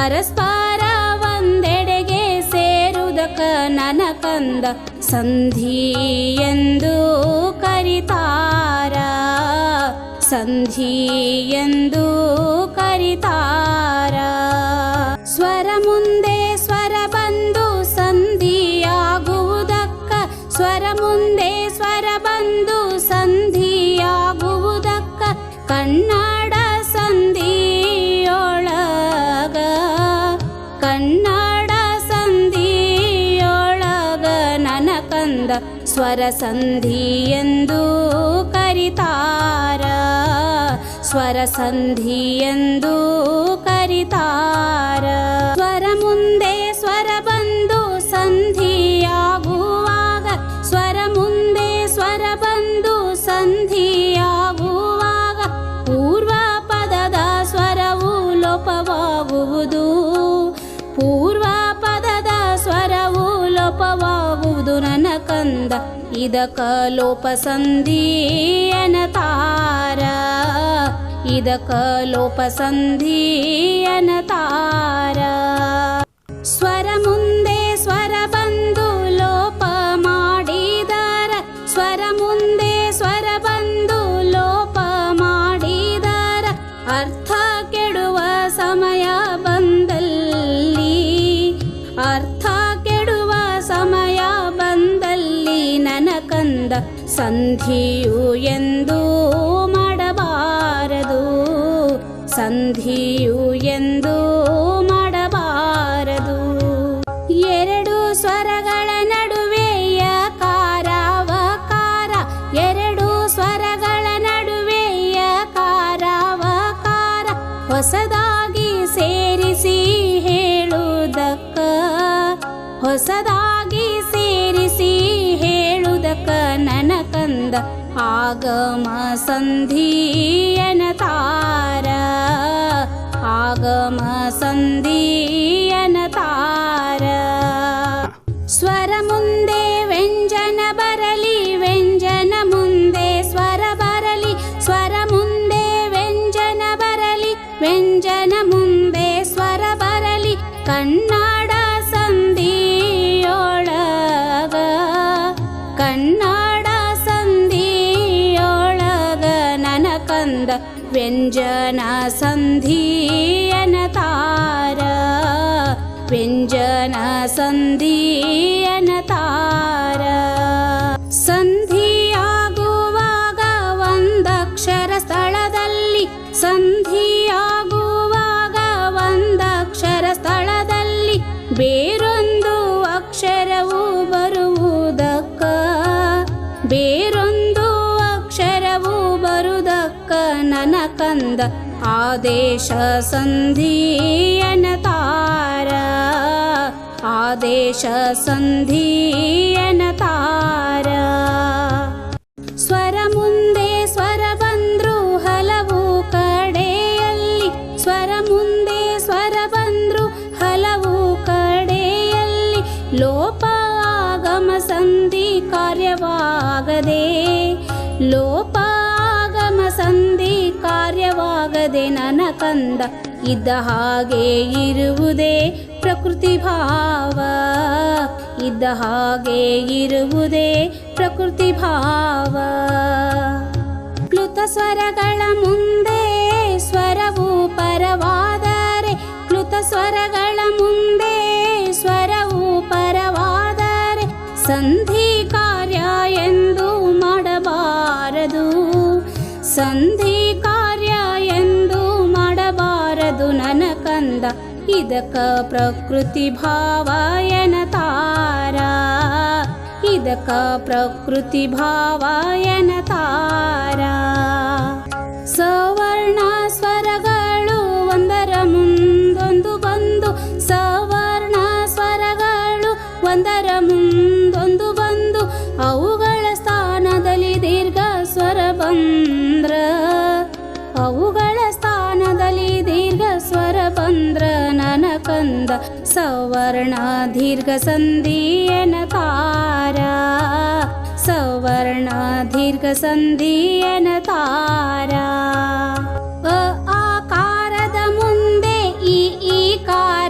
ಪರಸ್ಪರ ಒಂದೆಡೆಗೆ ಸೇರುವುದಕ್ಕ ನನ್ನ ಕಂದ ಸಂಧಿ ಎಂದು ಕರಿತಾರ, ಸಂಧಿ ಎಂದು ಕರಿತಾರ. ಸ್ವರ ಮುಂದೆ ಸ್ವರ ಬಂದು ಸಂಧಿಯಾಗುವುದಕ್ಕ, ಸ್ವರ ಮುಂದೆ ಸ್ವರ ಬಂದು ಸಂಧಿಯಾಗುವುದಕ್ಕ ಕನ್ನಡ ಸಂಧಿಯೊಳಗ, ಕನ್ನಡ ಸಂಧಿಯೊಳಗ ನನ್ನ ಕಂದ ಸ್ವರ ಸಂಧಿ ಎಂದು ಕರಿತಾರ, ಸ್ವರ ಸಂಧಿ ಎಂದು ಕರಿತಾರ. ಸ್ವರ ಮುಂದೆ ಸ್ವರ ಬಂದು ಸಂಧಿಯಾಗುವಾಗ, ಸ್ವರ ಮುಂದೆ ಸ್ವರ ಬಂದು ಸಂಧಿಯಾಗುವಾಗ ಪೂರ್ವ ಪದದ ಸ್ವರವು ಲೋಪವಾಗುವುದು, ಪೂರ್ವ ಪದದ ಸ್ವರವು ಲೋಪವಾಗುವುದು ನನ್ನ ಕಂದ ಇದಕ್ಕ ಲೋಪ ಸಂಧಿ ಎನ್ನತಾರ, ಇದಕ್ಕ ಲೋಪ ಸಂಧಿ ಎನ್ನತಾರ. ಸ್ವರ ಮುಂದೆ ಸ್ವರ ಬಂದು ಲೋಪ ಮಾಡಿದರ, ಸ್ವರ ಮುಂದೆ ಸ್ವರ ಬಂದು ಲೋಪ ಮಾಡಿದರ ಅರ್ಥ ಕೆಡುವ ಸಮಯ ಬಂದಲ್ಲಿ, ಅರ್ಥ ಕೆಡುವ ಸಮಯ ಬಂದಲ್ಲಿ ನನ್ನ ಕಂದ ಸಂಧಿಯು ಎಂದು ಮಾಡಬಾರದು, ಸಂಧಿಯು ಎಂದು ಮಾಡಬಾರದು. ಎರಡು ಸ್ವರಗಳ ನಡುವೆ ಯಕಾರ ವಕಾರ, ಎರಡು ಸ್ವರಗಳ ನಡುವೆ ಯಕಾರ ವಕಾರ ಹೊಸದಾಗಿ ಸೇರಿಸಿ ಹೇಳುವುದಕ್ಕ, ಹೊಸದಾಗಿ ಸೇರಿಸಿ ಹೇಳುವುದಕ್ಕ ನನ್ನ ಕಂದ ಆಗಮ ಸಂಧಿ ಎನ್ನತಾರ, ಆಗಮ ಸಂಧಿ ಎನ್ನತಾರ. ಸ್ವರ ಮುಂದೆ ವ್ಯಂಜನ ಬರಲಿ, ವ್ಯಂಜನ ಮುಂದೆ ಸ್ವರ ಬರಲಿ, ಸ್ವರ ಮುಂದೆ ವ್ಯಂಜನ ಬರಲಿ, ವ್ಯಂಜನ ಮುಂದೆ ಸ್ವರ ಬರಲಿ ಕನ್ನಡ ಸಂಧಿಯೊಳಗ, ಕನ್ನಡ ಸಂಧಿಯೊಳಗ ನನ್ನ ಕಂದ ವ್ಯಂಜನ ಸಂಧಿ ಎನ್ನತಾರ, ವ್ಯಂಜನ ಸಂಧಿ ಎನ್ನತಾರ. ಸಂಧಿಯಾಗುವಾಗ ಒಂದಕ್ಷರ ಸ್ಥಳದಲ್ಲಿ, ಸಂಧಿಯಾಗುವಾಗ ಒಂದಕ್ಷರ ಸ್ಥಳದಲ್ಲಿ ಬೇರೊಂದು ಅಕ್ಷರವು ಬರುವುದಕ್ಕ, ಬೇರೊಂದು ಅಕ್ಷರವು ಬರುವುದಕ್ಕ ನನ್ನ ಕಂದ ಆದೇಶ ಸಂಧಿ ಎನ್ನತಾರ, ಆದೇಶ ಸಂಧಿ ಎನ್ನತಾರ. ಸ್ವರ ಮುಂದೆ ಸ್ವರ ಬಂದ್ರು ಹಲವು ಕಡೆಯಲ್ಲಿ, ಸ್ವರ ಮುಂದೆ ಸ್ವರ ಬಂದ್ರು ಹಲವು ಕಡೆಯಲ್ಲಿ ಲೋಪ ಆಗಮ ಸಂಧಿ ಕಾರ್ಯವಾಗದೆ, ಲೋಪ ಆಗಮ ಸಂಧಿ ಕಾರ್ಯವಾಗದೆ ನನ್ನ ಕಂದ ಇದ್ದ ಹಾಗೆ ಇರುವುದೇ ಪ್ರಕೃತಿ ಭಾವ, ಇದ್ದ ಹಾಗೆ ಇರುವುದೇ ಪ್ರಕೃತಿ ಭಾವ. ಪ್ಲುತ ಸ್ವರಗಳ ಮುಂದೆ ಸ್ವರವು ಪರವಾದರೆ, ಪ್ಲುತ ಸ್ವರಗಳ ಮುಂದೆ ಸ್ವರವು ಪರವಾದರೆ ಸಂಧಿ ಕಾರ್ಯ ಎಂದು ಮಾಡಬಾರದು, ಸಂಧಿ ಕಾರ್ಯ ಎಂದು ಮಾಡಬಾರದು ನನ್ನ ಕಂದ ಇದಕ್ಕ ಪ್ರಕೃತಿ ಭಾವ ಎನ್ನತಾರ, ಇದಕ್ಕ ಪ್ರಕೃತಿ ಭಾವ ಎನ್ನತಾರ. ಸವರ್ಣ ಸ್ವರಗಳು ಒಂದರ ಮುಂದೊಂದು ಬಂದು, ಸವರ್ಣ ಸ್ವರಗಳು ಒಂದರ ಮುಂದೊಂದು ಬಂದು ಅವುಗಳ ಸ್ಥಾನದಲ್ಲಿ ದೀರ್ಘ ಸ್ವರ ಬಂದ್ರ, ಅವುಗಳ ಸ್ಥಾನದಲ್ಲಿ ದೀರ್ಘ ಸ್ವರ ಬಂದ್ರ ನನ್ನ ಕಂದ ಸವರ್ಣ ದೀರ್ಘ ಸಂಧಿ ಎನ್ನತಾರ, ಸವರ್ಣ ದೀರ್ಘ ಸಂಧಿ ಎನ್ನತಾರ. ಅ ಆಕಾರದ ಮುಂದೆ ಈ ಈಕಾರ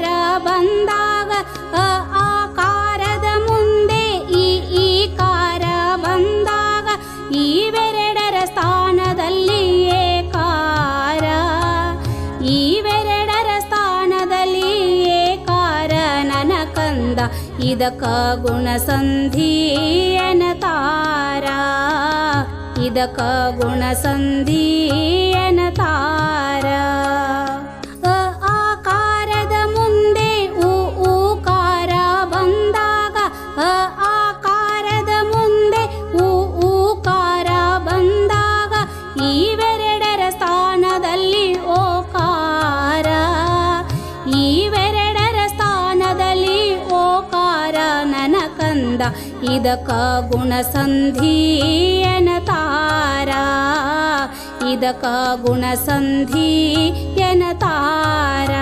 ಇದಕ ಗುಣಸಂಧಿ ಎನ್ನತಾರ ಇದಕ ಗುಣಸಂಧಿ ಎನ್ನತಾರ ಆಕಾರದ ಮುಂದೆ ಊಕಾರ ಬಂದಾಗ ಆಕಾರದ ಮುಂದೆ ಊಕಾರ ಬಂದಾಗ ಇವೆರಡರ ಸ್ಥಾನದಲ್ಲಿ ಓಕಾರ ಇವೆರಡರ ಸ್ಥಾನದಲ್ಲಿ ಓಕಾರ ನನ್ನ ಕಂದ ಇದಕ ಗುಣಸಂಧಿ ಎನ್ನತಾರ ಇದಕ ಗುಣಸಂಧಿ ಎನ್ನತಾರ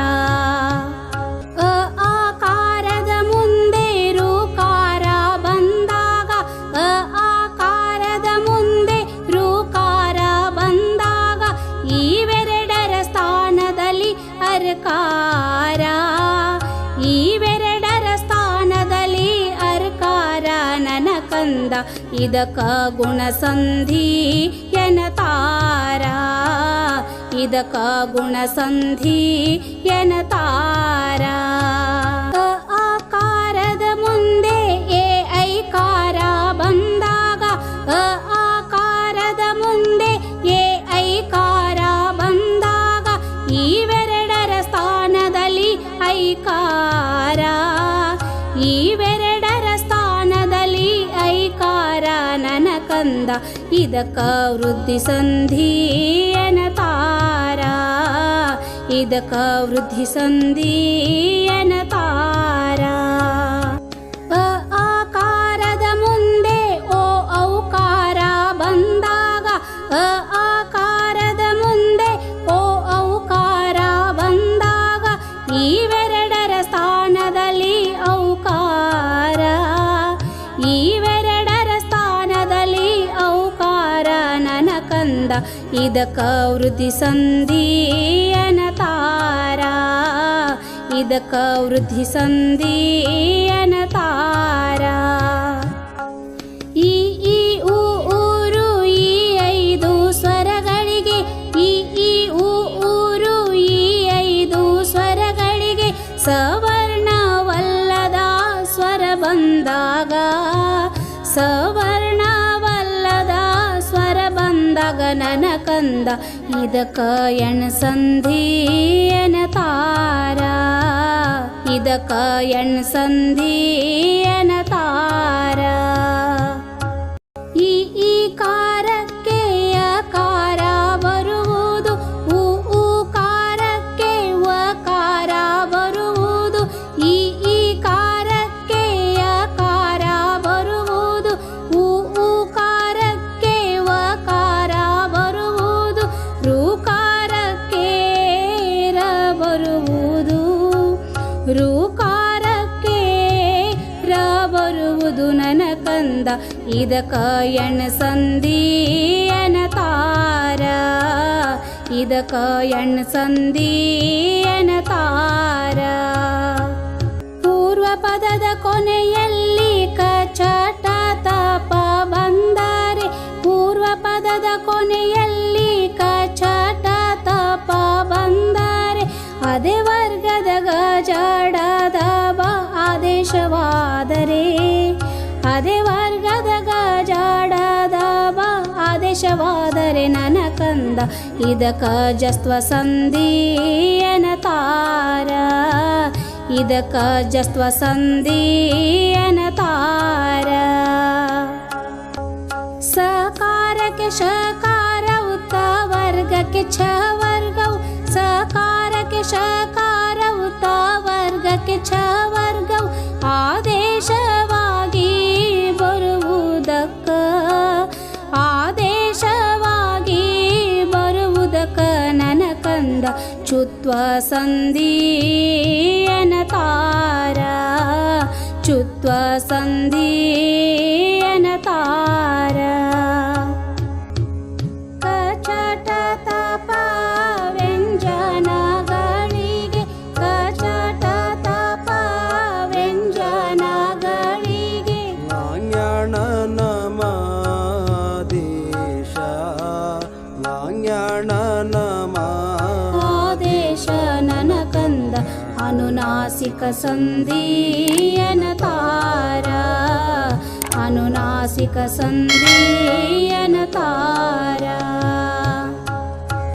ಆಕಾರದ ಮುಂದೆ ಋಕಾರ ಬಂದಾಗ ಆಕಾರದ ಮುಂದೆ ಋಕಾರ ಬಂದಾಗ ಇವೆರಡರ ಸ್ಥಾನದಲ್ಲಿ ಅರ್ಕಾರ ಇವೆರಡರ ಸ್ಥಾನದಲ್ಲಿ ಅರ್ಕಾರ ನನ್ನ ಕಂದ ಇದಕ ಗುಣಸಂಧಿ ಎನ್ನತಾರ ಇದಕ ಗುಣಸಂಧಿ ಎನ್ನತಾರ ಆಕಾರದ ಮುಂದೆ ಐಕಾರ ಬಂದಾಗ ಆಕಾರದ ಮುಂದೆ ಐಕಾರ ಬಂದಾಗ ಇವೆರಡರ ಸ್ಥಾನದಲ್ಲಿ ಐಕಾರ ಇವೆರಡರ ಸ್ಥಾನದಲ್ಲಿ ಐಕಾರ ನನ್ನ ಕಂದ ಇದಕ ವೃದ್ಧಿ ಸಂಧಿ ಎನ್ನತಾರ ಇದಕ ವೃದ್ಧಿ ಸಂಧಿ ಎನ್ನತಾರ ಆಕಾರದ ಮುಂದೆ ಔಕಾರ ಬಂದಾಗ ಆಕಾರದ ಮುಂದೆ ಔಕಾರ ಬಂದಾಗ ಇವೆರಡರ ಸ್ಥಾನದಲ್ಲಿ ಔಕಾರ ಇವೆರಡರ ಸ್ಥಾನದಲ್ಲಿ ಔಕಾರ ನನ್ನ ಕಂದ ಇದಕ ವೃದ್ಧಿ ಸಂಧಿ ಎನ್ನತಾರ ಇದಕ ವೃದ್ಧಿ ಸಂಧಿ ಎನ್ನತಾರ ಈ ಊರು ಈ ಐದು ಸ್ವರಗಳಿಗೆ ಈ ಊರು ಈ ಐದು ಸ್ವರಗಳಿಗೆ ಸವರ್ಣವಲ್ಲದ ಸ್ವರ ಬಂದಾಗ ಸವರ್ಣವಲ್ಲದ ಸ್ವರ ಬಂದಾಗ ನನ್ನ ಕಂದ ಇದಕ ಎಣಸಂಧಿ ಎನ್ನತಾರ ಇದಕ ಎಣಸಂಧಿ ಎನ್ನತಾರ ಈ ಕಾರಕ್ಕೆ ಅಕಾರ ಬರುವುದು ಊಕಾರಕ್ಕೆ ವಕಾರ ಬರುವುದು ಈ ಕಾರಕ್ಕೆ ಅಕಾರ ಬರುವುದು ಊಕಾರಕ್ಕೆ ವಕಾರ ಬರುವುದು ಋಕಾರಕ್ಕೆ ರ ಬರುವುದು ಋಕಾರಕ್ಕೆ ರ ಬರುವುದು ನನ್ನ ಕಂದ ಇದಕ ಎಣಸಂಧಿ ಎನ್ನತಾರ ಇದಕ ಎಣಸಂಧಿ ಎನ್ನತಾರ ಪೂರ್ವ ಪದದ ಕೊನೆಯಲ್ಲಿ ಕಚಟ ತಪ ಬಂದರೆ ಪೂರ್ವ ಪದದ ಕೊನೆಯಲ್ಲಿ ಕಚಟ ತಪ ಬಂದರೆ ಅದೇ ವರ್ಗದ ಗಜಡದ ಆದೇಶವಾದರೆ ಅದೇ ವರ್ಗದ ಗಜಡದ ಆದೇಶವಾದರೆ ನನ್ನ ಕಂದ ಇದಕ ಜಸ್ತ್ವ ಸಂಧಿ ಎನ್ನತಾರ ಇದಕ ಜಸ್ತ್ವ ಸಂಧಿ ಎನ್ನತಾರ ಸಕಾರಕ್ಕೆ ಶಕಾರ ಉತ್ತ ವರ್ಗಕ್ಕೆ ಛ ವರ್ಗವು ಸಕಾರಕ್ಕೆ ಶಕಾರ ಉತ್ತ ವರ್ಗಕ್ಕೆ ಛ ವರ್ಗವು ಆದೇಶವಾಗಿ ಬರುವುದಕ್ಕ ಆದೇಶವಾಗಿ ಬರುವುದಕ್ಕ ನನ್ನ ಕಂದ ಚುತ್ವ ಸಂಧಿ ಎನ್ನತಾರ ಚುತ್ವ ಸಂಧಿ ಎನ್ನತಾರ ಕಚಟ ತಪ ವ್ಯಂಜನಗಳಿಗೆ ಕಚಟ ತಪ ವ್ಯಂಜನಗಳಿಗೆ ಲಾಂಗ್ಯಾಣ ನಮಾದೇಶ ಲಾಂಗ್ಯಾಣ ನಮ ಆದೇಶ ನನ್ನ ಕಂದ अनुनासिक सन्धियनतारा अनुनासिक सन्धियनतारा